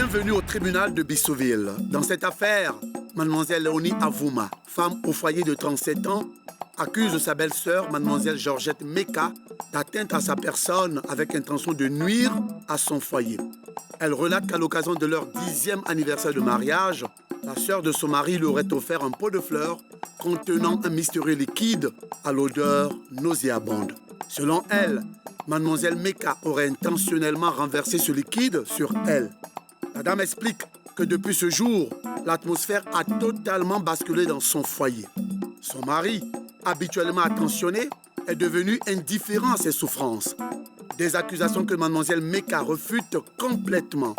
Bienvenue au tribunal de Bissoville. Dans cette affaire, mademoiselle Léonie Avouma, femme au foyer de 37 ans, accuse sa belle-sœur, mademoiselle Georgette Meka, d'atteinte à sa personne avec intention de nuire à son foyer. Elle relate qu'à l'occasion de leur 10e anniversaire de mariage, la sœur de son mari lui aurait offert un pot de fleurs contenant un mystérieux liquide à l'odeur nauséabonde. Selon elle, mademoiselle Meka aurait intentionnellement renversé ce liquide sur elle. La dame explique que depuis ce jour, l'atmosphère a totalement basculé dans son foyer. Son mari, habituellement attentionné, est devenu indifférent à ses souffrances. Des accusations que mademoiselle Meka refute complètement.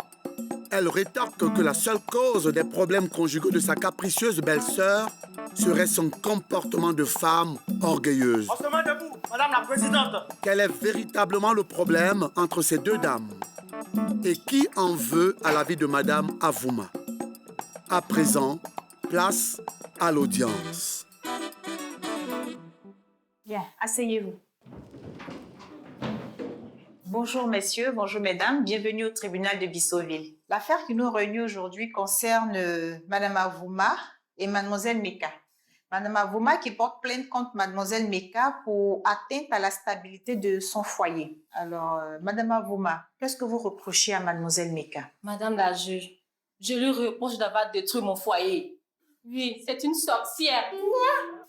Elle rétorque que la seule cause des problèmes conjugaux de sa capricieuse belle-sœur serait son comportement de femme orgueilleuse. On se met debout, Madame la Présidente. Quel est véritablement le problème entre ces deux dames? Et qui en veut à la vie de Madame Avouma? À présent, place à l'audience. Bien, asseyez-vous. Bonjour messieurs, bonjour mesdames, bienvenue au tribunal de Bissoville. L'affaire qui nous réunit aujourd'hui concerne Madame Avouma et Mademoiselle Meka. Madame Avouma qui porte plainte contre Mademoiselle Meka pour atteinte à la stabilité de son foyer. Alors, Madame Avouma, qu'est-ce que vous reprochez à Mademoiselle Meka? Madame la juge, je lui reproche d'avoir détruit mon foyer. Oui, c'est une sorcière.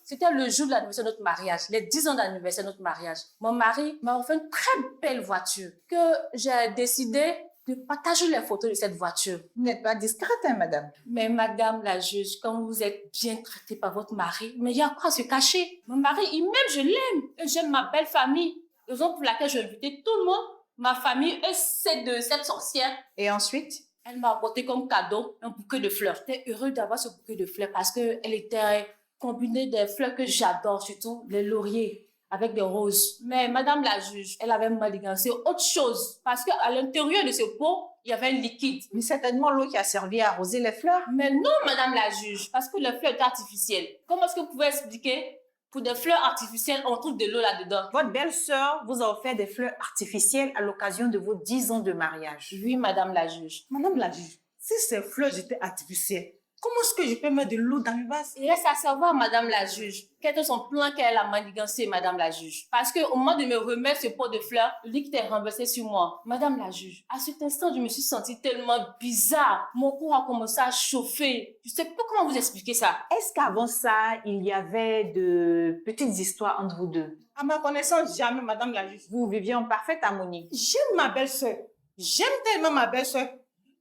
C'était le jour de l'anniversaire de notre mariage, les 10 ans d'anniversaire de notre mariage. Mon mari m'a offert une très belle voiture que j'ai décidé de partager les photos de cette voiture. Vous n'êtes pas discrète, hein, madame? Mais madame la juge, quand vous êtes bien traitée par votre mari, mais il y a quoi à se cacher? Mon mari, il m'aime, je l'aime. Et j'aime ma belle famille. Raison pour laquelle j'ai invité tout le monde, ma famille, et c'est de cette sorcière. Et ensuite? Elle m'a apporté comme cadeau un bouquet de fleurs. J'étais heureuse d'avoir ce bouquet de fleurs parce qu'elle était combinée des fleurs que j'adore, surtout les lauriers avec des roses. Mais madame la juge, elle avait manigancé autre chose parce qu'à l'intérieur de ce pot, il y avait un liquide. Mais certainement l'eau qui a servi à arroser les fleurs. Mais non, madame la juge, parce que les fleurs étaient artificielles. Comment est-ce que vous pouvez expliquer? Pour des fleurs artificielles, on trouve de l'eau là-dedans. Votre belle-sœur vous a offert des fleurs artificielles à l'occasion de vos 10 ans de mariage. Oui, madame la juge. Madame la juge, si ces fleurs étaient artificielles, comment est-ce que je peux mettre de l'eau dans le vase? Il reste à savoir, madame la juge, quel est son plan qu'elle a manigancé, madame la juge. Parce qu'au moment de me remettre ce pot de fleurs, le liquide est renversé sur moi. Madame la juge, à cet instant, je me suis sentie tellement bizarre. Mon corps a commencé à chauffer. Je ne sais pas comment vous expliquer ça. Est-ce qu'avant ça, il y avait de petites histoires entre vous deux? À ma connaissance, jamais, Madame la juge. Vous viviez en parfaite harmonie. J'aime ma belle-sœur. J'aime tellement ma belle-sœur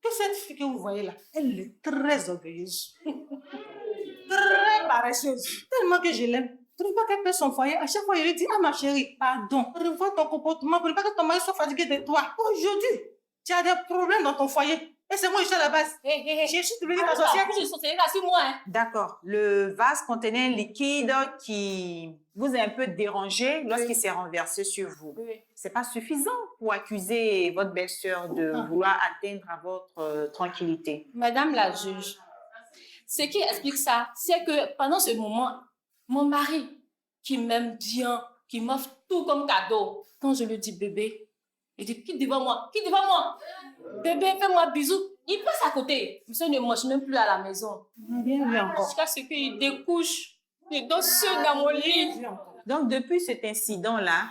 que cette fille que vous voyez là, elle est très orgueilleuse. Très paresseuse. Tellement que je l'aime. Tu ne veux pas qu'elle paie son foyer. À chaque fois, je lui dis, ah ma chérie, pardon. Revois ton comportement pour ne pas que ton mari soit fatigué de toi. Aujourd'hui, tu as des problèmes dans ton foyer. Et c'est moi, je suis à la base. Je suis devenue ta sorcière. Je suis sorcière, là, c'est moi. Hein. D'accord. Le vase contenait un liquide qui vous a un peu dérangé lorsqu'il s'est renversé sur vous. Oui. C'est pas suffisant pour accuser votre belle-sœur de vouloir atteindre à votre tranquillité. Madame la juge, ce qui explique ça, c'est que pendant ce moment, mon mari, qui m'aime bien, qui m'offre tout comme cadeau, quand je lui dis bébé, il dit quitte devant moi, quitte devant moi. Bébé, fais-moi bisou. Il passe à côté. Monsieur ne mange même plus à la maison. Bien vu encore. Jusqu'à ce qu'il découche les dossiers dans mon lit. Donc, depuis cet incident-là,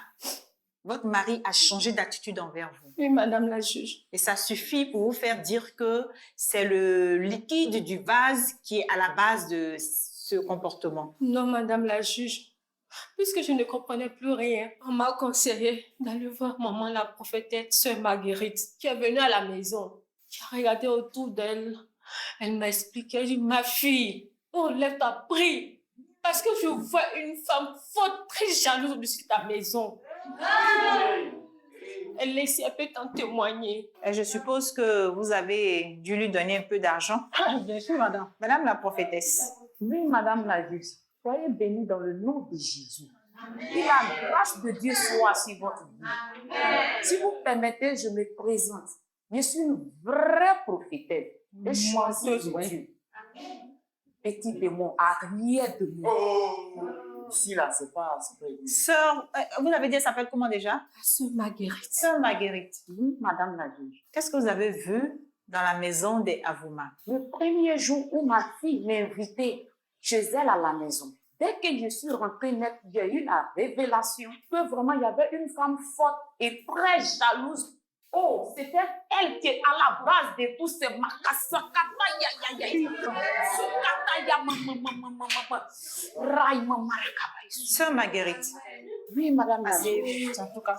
votre mari a changé d'attitude envers vous. Oui, madame la juge. Et ça suffit pour vous faire dire que c'est le liquide du vase qui est à la base de ce comportement. Non, madame la juge. Puisque je ne comprenais plus rien, on m'a conseillé d'aller voir maman la prophétesse, sœur Marguerite, qui est venue à la maison, qui a regardé autour d'elle. Elle m'a expliqué, elle dit, ma fille, enlève ta prie, parce que je vois une femme forte, très jalouse au-dessus de ta maison. Elle laisse un peu t'en témoigner. Et je suppose que vous avez dû lui donner un peu d'argent. Bien sûr, madame. Madame la prophétesse. Oui, madame la juge. Soyez bénis dans le nom de Jésus. Que la grâce de Dieu soit sur votre vie. Si vous permettez, je me présente. Je suis une vraie prophétesse. Et chanteuse de Dieu. Petit démon, arrière de moi. Ici, là, c'est pas Sœur, vous avez dit, elle s'appelle comment déjà? Sœur Marguerite. Sœur Marguerite. Oui, madame la juge. Qu'est-ce que vous avez vu dans la maison des Avouma. Le premier jour où ma fille m'a invitée chez elle à la maison, dès que je suis rentrée net, j'ai eu la révélation que vraiment il y avait une femme forte et très jalouse. Oh, c'était elle qui est à la base de tous ces macassins. Sœur Marguerite. Oui, madame la Assez juge. vite, en tout cas.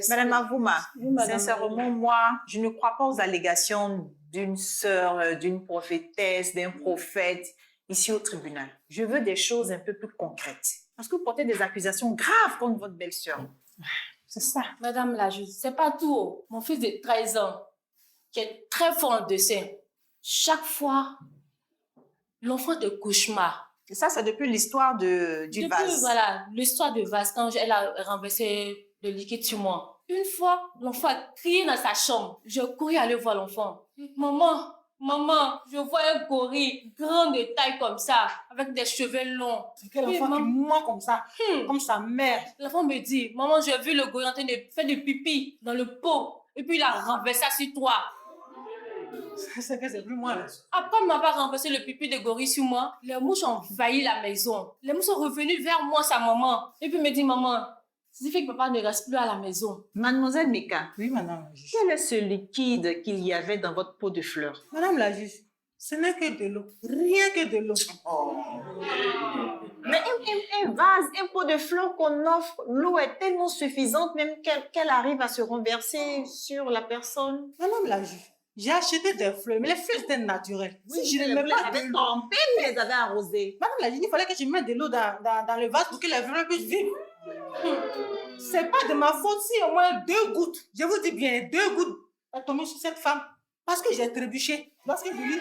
Madame, Madame Avouma, madame. sincèrement, moi, je ne crois pas aux allégations d'une sœur, d'une prophétesse, d'un prophète ici au tribunal. Je veux des choses un peu plus concrètes. Parce que vous portez des accusations graves contre votre belle-sœur. C'est ça. Madame la juge, c'est pas tout. Mon fils de 13 ans, qui est très fort en dessin, chaque fois, l'enfant fait des cauchemars. Et ça, c'est depuis l'histoire du Depuis, vase. voilà, l'histoire de vase, quand elle a renversé le liquide sur moi. Une fois, l'enfant a crié dans sa chambre. Je courais aller voir l'enfant. Maman, maman, je vois un gorille grand de taille comme ça, avec des cheveux longs. C'est quel Oui, enfant qui maman. ment comme ça, comme sa mère. L'enfant me dit, maman, j'ai vu le gorille en train de faire du pipi dans le pot. Et puis il a renversé ça sur toi. C'est que c'est plus moi là. Après m'avoir renversé le pipi de gorille sur moi, les mouches ont envahi la maison. Les mouches sont revenues vers moi, sa maman. Et puis me dit, maman, ça fait que papa ne reste plus à la maison. Mademoiselle Mika, Oui, madame la juge. quel est ce liquide qu'il y avait dans votre pot de fleurs? Madame la juge, ce n'est que de l'eau. Rien que de l'eau. Mais un vase, un pot de fleurs qu'on offre, l'eau est tellement suffisante même qu'elle arrive à se renverser sur la personne. Madame la juge, j'ai acheté des fleurs, mais les fleurs étaient naturelles. Si je ne mets vous pas les de avez l'eau. trempées, vous les avez arrosées. Madame la juge, il fallait que je mette de l'eau dans le vase pour que les fleurs puissent vivre. C'est pas de ma faute si au moins 2 gouttes, je vous dis bien 2 gouttes, sont tombées sur cette femme. Parce que j'ai trébuché. Lorsque je lui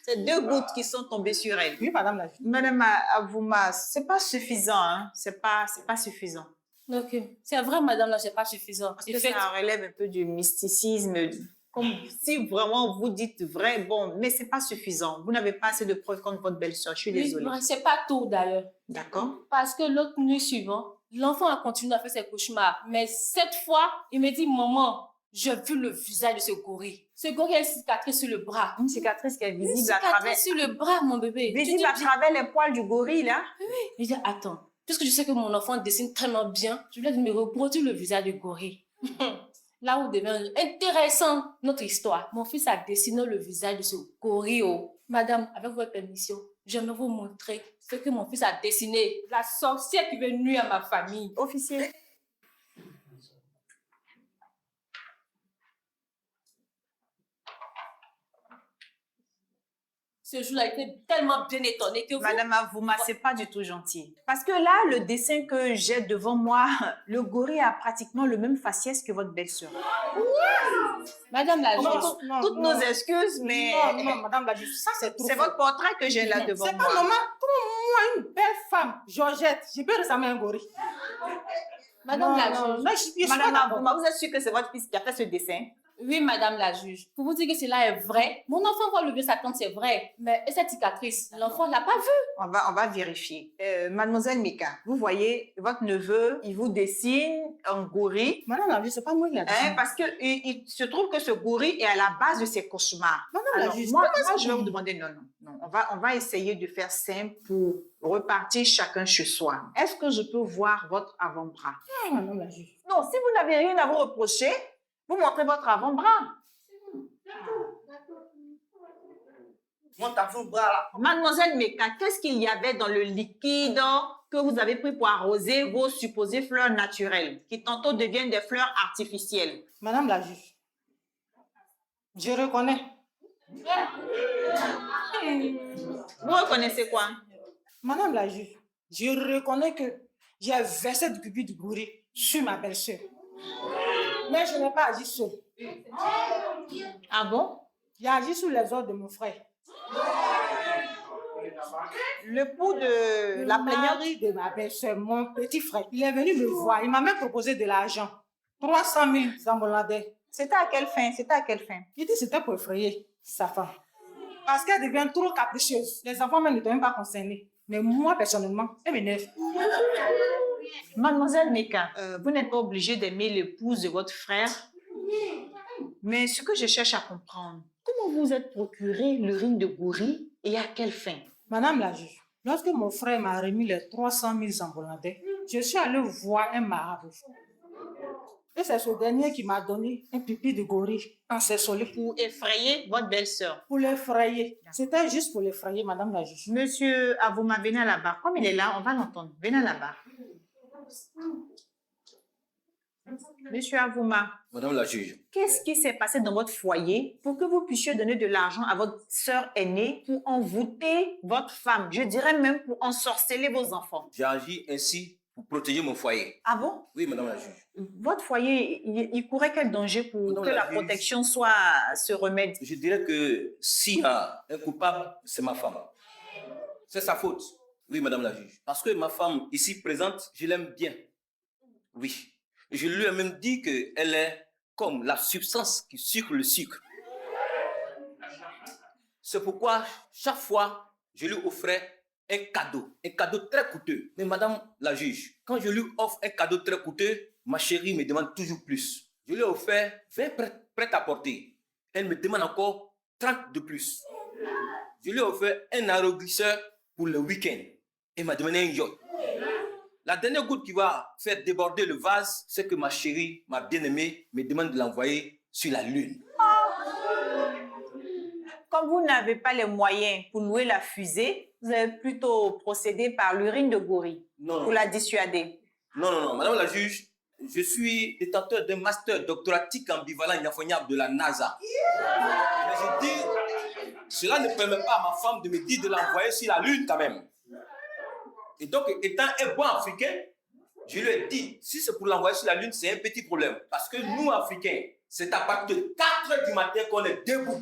C'est 2 gouttes qui sont tombées sur elle. Oui, madame la juge. Madame Avouma, c'est pas suffisant, hein? C'est pas suffisant. Ok, c'est vrai, madame, là, c'est pas suffisant. Parce que ça relève un peu du mysticisme. Comme si vraiment vous dites vrai, bon, mais c'est pas suffisant. Vous n'avez pas assez de preuves contre votre belle-sœur. Je suis désolée. Oui, c'est pas tout d'ailleurs. D'accord? Parce que l'autre nuit suivante, l'enfant a continué à faire ses cauchemars. Mais cette fois, il me dit, maman, j'ai vu le visage de ce gorille. Ce gorille a une cicatrice sur le bras. Une cicatrice qui est Une visible à travers. cicatrice sur le bras, mon bébé. Visible à travers les poils du gorille, là. Je dis, attends, puisque je sais que mon enfant dessine tellement bien, je vais me reproduire le visage du gorille. Là où devient intéressant notre histoire. Mon fils a dessiné le visage de ce gorille. Madame, avec votre permission, j'aimerais vous montrer ce que mon fils a dessiné. La sorcière qui veut nuire à ma famille. Officier. Ce jour-là, j'étais tellement bien étonnée que vous... Madame Avouma, c'est pas du tout gentil. Parce que là, le dessin que j'ai devant moi, le gorille a pratiquement le même faciès que votre belle-sœur. Madame la juge, Non, Toutes non. nos excuses, mais Non, madame la juge, ça c'est trop. c'est votre portrait que j'ai là devant C'est moi. pas normal. Comment moi, une belle femme, Georgette, je peux ressembler à un gorille? Madame la non, juge. non, je suis pas Madame d'accord. Avouma, vous êtes sûre que c'est votre fils qui a fait ce dessin? Oui, madame la juge. Pour vous dire que cela est vrai, mon enfant voit le vieux Satan, c'est vrai. Mais cette cicatrice, l'enfant ne l'a pas vue. On va vérifier. Mademoiselle Mika, vous voyez, votre neveu, il vous dessine un gorille. Madame la juge, c'est pas moi qui l'a dit. Parce que il se trouve que ce gorille est à la base de ses cauchemars. Madame la Alors, juge, moi, comment je vais vous demander, non. On va essayer de faire simple pour repartir chacun chez soi. Est-ce que je peux voir votre avant-bras? Ah, madame la juge. Non, si vous n'avez rien à vous reprocher, vous montrez votre avant-bras. Mon avant-bras là. Mademoiselle Meka, qu'est-ce qu'il y avait dans le liquide que vous avez pris pour arroser vos supposées fleurs naturelles, qui tantôt deviennent des fleurs artificielles? Madame la juge, je reconnais. Vous reconnaissez quoi? Madame la juge, je reconnais que j'ai versé du pipi du gorille sur ma belle-sœur. Mais je n'ai pas agi seul. Ah bon? J'ai agi sous les ordres de mon frère. Le pouls de la Le plaignante. mari de ma belle-sœur, mon petit frère, il est venu me voir. Il m'a même proposé de l'argent. 300 000 zambolandais. C'était à quelle fin? C'était à quelle fin? Il dit que c'était pour effrayer sa femme. Parce qu'elle devient trop capricieuse. Les enfants même ne sont même pas concernés. Mais moi, personnellement, elle m'énerve. Mademoiselle Meka, vous n'êtes pas obligée d'aimer l'épouse de votre frère. Mais ce que je cherche à comprendre, comment vous êtes procuré l'urine de gorille et à quelle fin? Madame la juge, lorsque mon frère m'a remis les 300 000 angolais, je suis allée voir un marabout. Et c'est ce dernier qui m'a donné un pipi de gorille encerclé Pour effrayer votre belle-sœur. pour l'effrayer. C'était juste pour l'effrayer, madame la juge. Monsieur Avouma, venez à la barre. Comme il est là, on va l'entendre. Venez à la barre. Monsieur Avouma, Madame la juge, qu'est-ce qui s'est passé dans votre foyer pour que vous puissiez donner de l'argent à votre sœur aînée pour envoûter votre femme? Je dirais même pour ensorceler vos enfants. j'ai agi ainsi pour protéger mon foyer. Ah bon? Oui, madame la juge. Votre foyer, il courait quel danger pour Madame que la la juge. protection soit ce remède? Je dirais que s'il y a un coupable, c'est ma femme. C'est sa faute. Oui, madame la juge. Parce que ma femme, ici présente, je l'aime bien. Oui. Je lui ai même dit qu'elle est comme la substance qui sucre le sucre. C'est pourquoi, chaque fois, je lui offrais un cadeau très coûteux. Mais madame la juge, quand je lui offre un cadeau très coûteux, ma chérie me demande toujours plus. Je lui ai offert 20 prêts à porter. Elle me demande encore 30 de plus. Je lui ai offert un aéroglisseur pour le week-end. Elle m'a demandé un yacht. La dernière goutte qui va faire déborder le vase, c'est que ma chérie, ma bien-aimée, me demande de l'envoyer sur la lune. Comme vous n'avez pas les moyens pour louer la fusée, vous avez plutôt procédé par l'urine de gorille Non, pour la dissuader. non, madame la juge, je suis détenteur d'un master doctoratique ambivalent inaffaignable de la NASA. Mais je dis, cela ne permet pas à ma femme de me dire de l'envoyer sur la lune quand même. Et donc, étant un bon Africain, je lui ai dit, si c'est pour l'envoyer sur la lune, c'est un petit problème. Parce que nous, Africains, c'est à partir de 4 heures du matin qu'on est debout.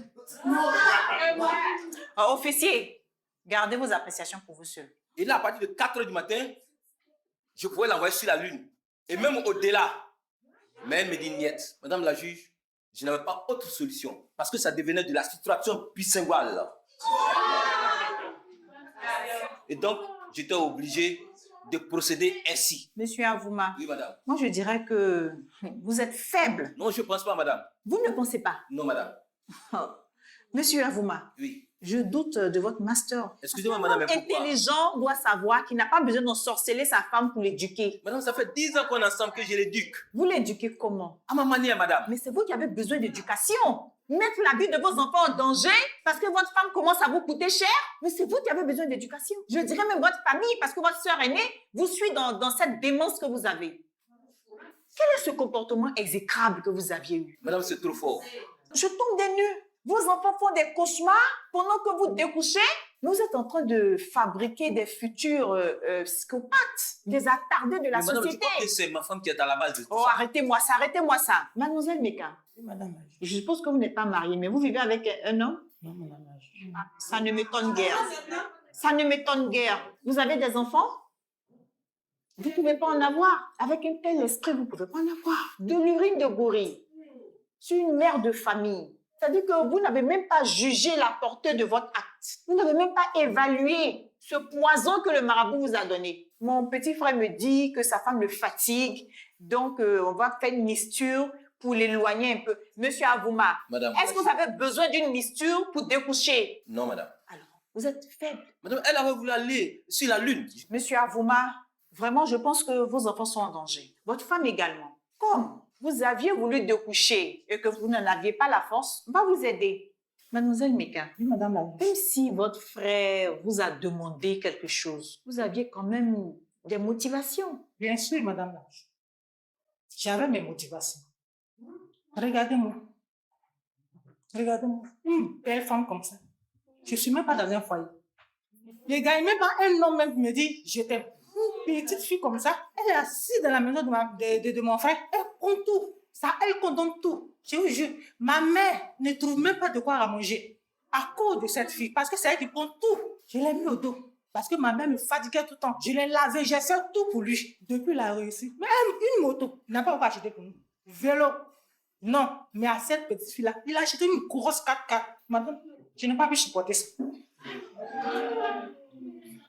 Officier, gardez vos appréciations pour vous seuls. Et là, à partir de 4 heures du matin, je pouvais l'envoyer sur la lune. Et même au-delà. Mais elle me dit, niet, madame la juge, je n'avais pas autre solution. Parce que ça devenait de la situation bilinguale. Et donc, j'étais obligé de procéder ainsi. Monsieur Avouma, Oui, madame. moi je dirais que vous êtes faible. Non, je ne pense pas, madame. Vous ne pensez pas? Non, madame. Monsieur Avouma, Oui. je doute de votre master. Excusez-moi, madame, mais pourquoi? Intelligent doit savoir qu'il n'a pas besoin d'ensorceler sa femme pour l'éduquer. Madame, ça fait 10 ans qu'on est ensemble que je l'éduque. Vous l'éduquez comment? À ma manière, madame. Mais c'est vous qui avez besoin d'éducation. Mettre la vie de vos enfants en danger parce que votre femme commence à vous coûter cher. Mais c'est vous qui avez besoin d'éducation. Je dirais même votre famille parce que votre sœur aînée vous suit dans cette démence que vous avez. Quel est ce comportement exécrable que vous aviez eu? Madame, c'est trop fort. Je tombe des nues. Vos enfants font des cauchemars pendant que vous découchez. Vous êtes en train de fabriquer des futurs psychopathes, des attardés de la Mais madame, société. tu crois que c'est ma femme qui est à la base de tout Oh, ça? arrêtez-moi ça. Mademoiselle Meka, Oui, madame la juge. je suppose que vous n'êtes pas mariée, mais vous vivez avec un homme? Non, madame la juge. Ça ne m'étonne guère. Ça ne m'étonne guère. Vous avez des enfants? Vous ne pouvez pas en avoir. Avec un tel esprit, vous ne pouvez pas en avoir. De l'urine de gorille sur une mère de famille. C'est-à-dire que vous n'avez même pas jugé la portée de votre acte. Vous n'avez même pas évalué ce poison que le marabout vous a donné. Mon petit frère me dit que sa femme le fatigue, donc on va faire une mixture pour l'éloigner un peu. Monsieur Avouma, Madame. est-ce que vous avez besoin d'une mixture pour découcher? Non, madame. Alors, vous êtes faible. Madame, elle avait voulu aller sur la lune. Monsieur Avouma, vraiment, je pense que vos enfants sont en danger. Votre femme également. Comme vous aviez voulu découcher et que vous n'en aviez pas la force, on va vous aider. Mademoiselle Meka, Oui, madame la juge. même si votre frère vous a demandé quelque chose, vous aviez quand même des motivations. Bien sûr, madame la juge. J'avais mes motivations. Regardez-moi. Regardez-moi. Une belle femme comme ça. Je ne suis même pas dans un foyer. Les gars, même pas un homme même qui me dit je t'aime. Une petite fille comme ça, elle est assise dans la maison de mon frère. Elle compte tout. Ça, elle condamne tout. Je vous jure, ma mère ne trouve même pas de quoi à manger à cause de cette fille. Parce que c'est elle qui compte tout. Je l'ai mis au dos. Parce que ma mère me fatiguait tout le temps. Je l'ai lavé, j'ai fait tout pour lui. Depuis, il a réussi. Mais une moto, il n'a pas encore acheté pour nous. Vélo, non. Mais à cette petite fille-là, il a acheté une grosse 4x4. Madame, je n'ai pas pu supporter ça.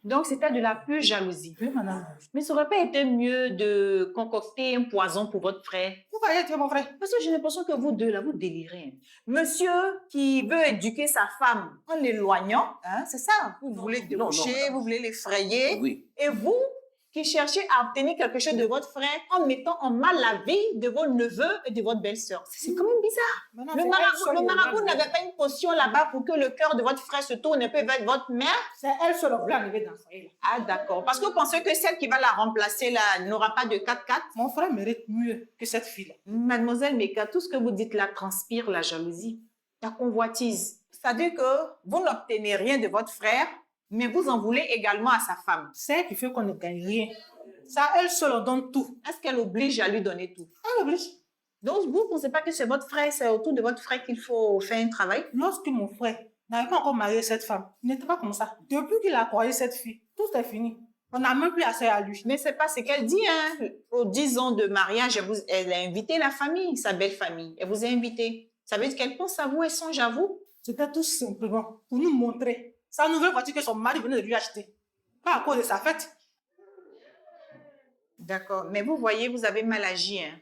Donc, c'était de la pure jalousie. Oui, madame. Mais ça aurait pas été mieux de concocter un poison pour votre frère? Vous voyez, tu es mon frère. Parce que j'ai l'impression que vous deux, là, vous délirez. Monsieur qui veut éduquer sa femme en l'éloignant, hein, c'est ça? Vous voulez débaucher, madame. vous voulez l'effrayer. Oui. Et vous qui cherchez à obtenir quelque chose de votre frère en mettant en mal la vie de vos neveux et de votre belle-sœur. C'est quand même bizarre. Madame, Le c'est marabout, elle seule, n'avait pas une potion là-bas pour que le cœur de votre frère se tourne un peu vers votre mère? C'est elle seule qui voulait arriver dans le foyer. Là. Ah, d'accord. Parce que vous pensez que celle qui va la remplacer là n'aura pas de 4x4? Mon frère mérite mieux que cette fille-là. Mademoiselle Meka, tout ce que vous dites là transpire la jalousie, la convoitise. C'est-à-dire que vous n'obtenez rien de votre frère, mais vous en voulez également à sa femme. C'est elle qui fait qu'on ne gagne rien. Ça, elle seule, on donne tout. Est-ce qu'elle oblige à lui donner tout? Elle oblige. Donc, vous ne pensez pas que c'est votre frère, c'est autour de votre frère qu'il faut faire un travail? Lorsque mon frère n'avait pas encore marié cette femme, il n'était pas comme ça. Depuis qu'il a croyé cette fille, tout est fini. On n'a même plus assez à lui. Mais ce n'est pas ce qu'elle dit. Hein. Aux 10 ans de mariage, elle a invité la famille, sa belle famille. Elle vous a invité. Ça veut dire qu'elle pense à vous et songe à vous? C'était tout simplement pour nous montrer sa nouvelle voiture que son mari venait de lui acheter. Pas à cause de sa fête. D'accord. Mais vous voyez, vous avez mal agi. Hein.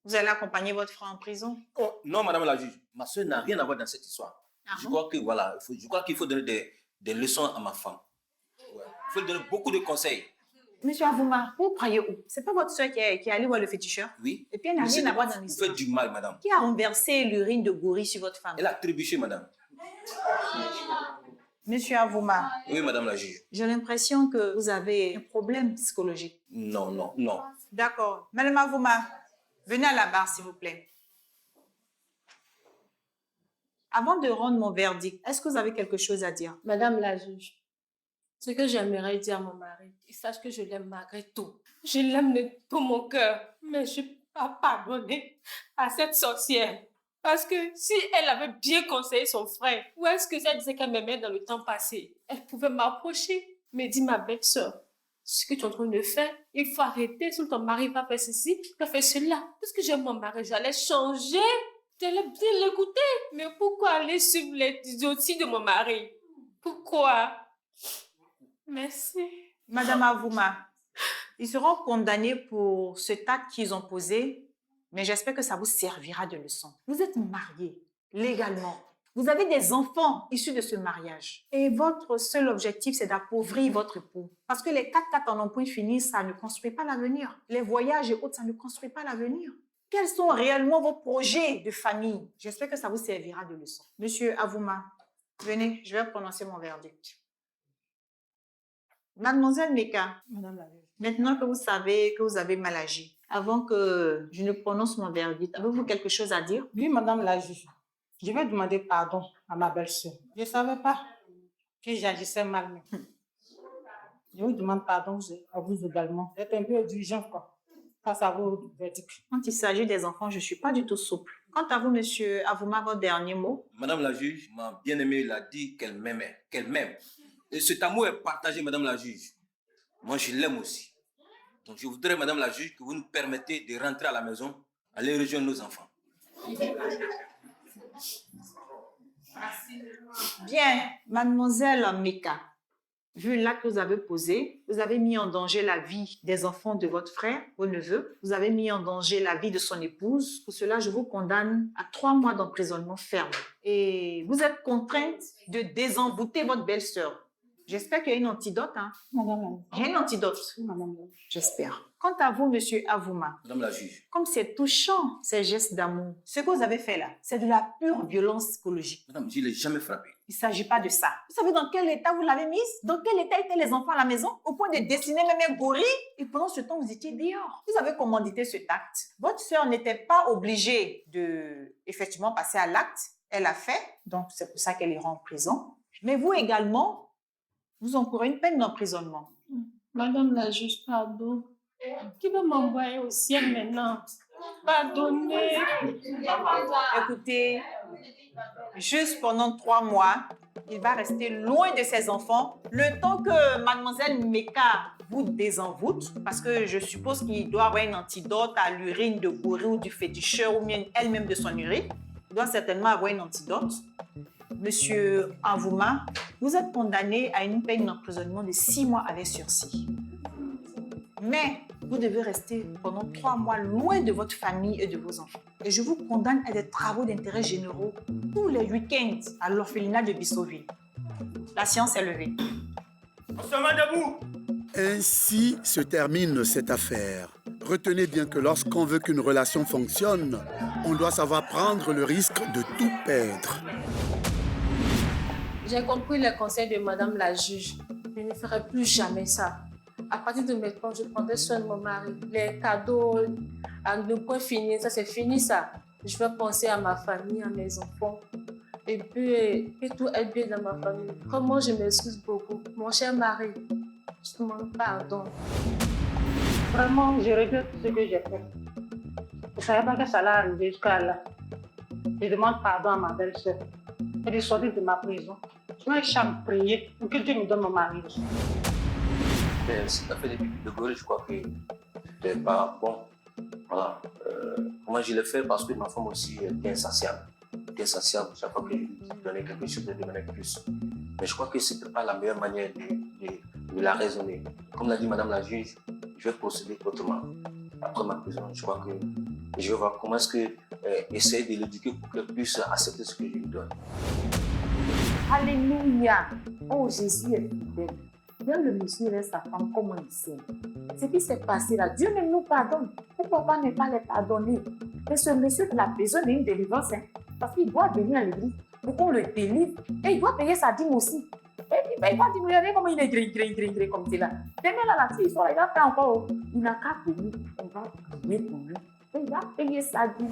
Vous allez accompagner votre frère en prison? Oh, non, madame la juge, ma soeur n'a rien à voir dans cette histoire. Ah Je bon? crois que voilà, je crois qu'il faut donner des leçons à ma femme. Ouais. Il faut lui donner beaucoup de conseils. Monsieur Avouma, vous croyez où? C'est pas votre soeur qui est allée voir le féticheur? Oui. Et puis elle n'a rien à voir dans Vous l'histoire. faites du mal, madame. Qui a renversé l'urine de gorille sur votre femme? Elle a trébuché, madame. Monsieur Avouma, Oui, madame la juge. j'ai l'impression que vous avez un problème psychologique. Non, non, non. D'accord. Madame Avouma, venez à la barre, s'il vous plaît. Avant de rendre mon verdict, est-ce que vous avez quelque chose à dire? Madame la juge, ce que j'aimerais dire à mon mari, il sache que je l'aime malgré tout. Je l'aime de tout mon cœur, mais je ne peux pas pardonner à cette sorcière. Parce que si elle avait bien conseillé son frère, où est-ce que elle disait qu'elle m'aimait dans le temps passé? Elle pouvait m'approcher, me dire ma belle-sœur, ce que tu es en train de faire, il faut arrêter, sinon ton mari va faire ceci, va faire cela. Parce que j'aime mon mari, j'allais changer, j'allais bien l'écouter. Mais pourquoi aller suivre les idioties de mon mari? Pourquoi? Merci. Madame Avouma, ils seront condamnés pour cet acte qu'ils ont posé, mais j'espère que ça vous servira de leçon. Vous êtes mariés légalement. Vous avez des enfants issus de ce mariage. Et votre seul objectif, c'est d'appauvrir votre époux. Parce que les 4x4 en un point fini, ça ne construit pas l'avenir. Les voyages et autres, ça ne construit pas l'avenir. Quels sont réellement vos projets de famille? J'espère que ça vous servira de leçon. Monsieur Avouma, venez, je vais prononcer mon verdict. Mademoiselle Meka, Madame la juge. maintenant que vous savez que vous avez mal agi, avant que je ne prononce mon verdict, avez-vous quelque chose à dire? Oui, madame la juge. Je vais demander pardon à ma belle-sœur. Je ne savais pas que j'agissais mal. Je vous demande pardon à vous également. Vous êtes un peu exigeant, quoi, face à vos verdicts. Quand il s'agit des enfants, je ne suis pas du tout souple. Quant à vous, monsieur Avouma, votre dernier mot? Madame la juge, ma bien-aimée l'a dit qu'elle m'aimait, qu'elle m'aime. Et cet amour est partagé, madame la juge. Moi, je l'aime aussi. Donc, je voudrais, madame la juge, que vous nous permettez de rentrer à la maison, aller rejoindre nos enfants. Bien, mademoiselle Meka, vu l'acte que vous avez posé, vous avez mis en danger la vie des enfants de votre frère, vos neveux. Vous avez mis en danger la vie de son épouse. Pour cela, je vous condamne à 3 mois d'emprisonnement ferme. Et vous êtes contrainte de désembouter votre belle-sœur. J'espère qu'il y a une antidote. Hein? Madame la juge. Il y a une antidote. Oui, madame la juge. J'espère. Quant à vous, monsieur Avouma, Madame la juge. comme c'est touchant, ces gestes d'amour, ce que vous avez fait là, c'est de la pure violence psychologique. Madame, je ne l'ai jamais frappé. Il ne s'agit pas de ça. Vous savez dans quel état vous l'avez mise? Dans quel état étaient les enfants à la maison? Au point de dessiner même un gorille? Et pendant ce temps, vous étiez dehors. Vous avez commandité cet acte. Votre sœur n'était pas obligée de, effectivement, passer à l'acte. Elle a fait. Donc, c'est pour ça qu'elle ira en prison. Mais vous également, vous encourez une peine d'emprisonnement. Madame la juge, pardon. Qui va m'envoyer au ciel maintenant? Pardonnez. Écoutez, juste pendant 3 mois, il va rester loin de ses enfants le temps que mademoiselle Meka vous désenvoûte, parce que je suppose qu'il doit avoir un antidote à l'urine de gorille ou du féticheur ou bien elle-même de son urine. Il doit certainement avoir un antidote. Monsieur Avouma, vous êtes condamné à une peine d'emprisonnement de 6 mois avec sursis. Mais vous devez rester pendant 3 mois loin de votre famille et de vos enfants. Et je vous condamne à des travaux d'intérêt généraux tous les week-ends à l'orphelinat de Bissoville. La séance est levée. On se met debout. Ainsi se termine cette affaire. Retenez bien que lorsqu'on veut qu'une relation fonctionne, on doit savoir prendre le risque de tout perdre. J'ai compris les conseils de Madame la juge. Je ne ferai plus jamais ça. À partir de maintenant, je prendrai soin de mon mari. Les cadeaux à ne point finir, ça c'est fini ça. Je vais penser à ma famille, à mes enfants. Et puis, que tout est bien dans ma famille. Vraiment, je m'excuse beaucoup. Mon cher mari, je te demande pardon. Vraiment, je regrette ce que j'ai fait. Je ne savais pas que ça allait arriver jusqu'à là. Je demande pardon à ma belle-sœur. Elle est sortie de ma prison. Je vais chambre prier pour que Dieu me donne mon mari. Cette affaire de Gaulle, je crois que c'était pas bon. Voilà. Moi, je l'ai fait parce que ma femme aussi était insatiable. Chaque fois que je lui donnais quelque chose, elle demandait plus. Mais je crois que ce n'était pas la meilleure manière de la raisonner. Comme l'a dit Madame la juge, je vais procéder autrement. Après ma prison, je crois que je vais voir comment est-ce que essayer de l'éduquer pour qu'elle puisse accepter ce que je lui donne. Alléluia. Oh, Jésus est fidèle. Même le monsieur reste sa femme, comment il s'aime. Ce qui s'est passé là, Dieu même nous pardonne. Pourquoi ne pas les pardonner? Mais ce monsieur de la prison est une délivrance, hein, parce qu'il doit venir à l'église pour qu'on le délivre. Et il doit payer sa dîme aussi. Et il va dire, regardez comment il est gris comme c'est là. Demain là, il va faire encore. Il n'a qu'à venir. On va prier pour lui. Et il va payer sa dîme.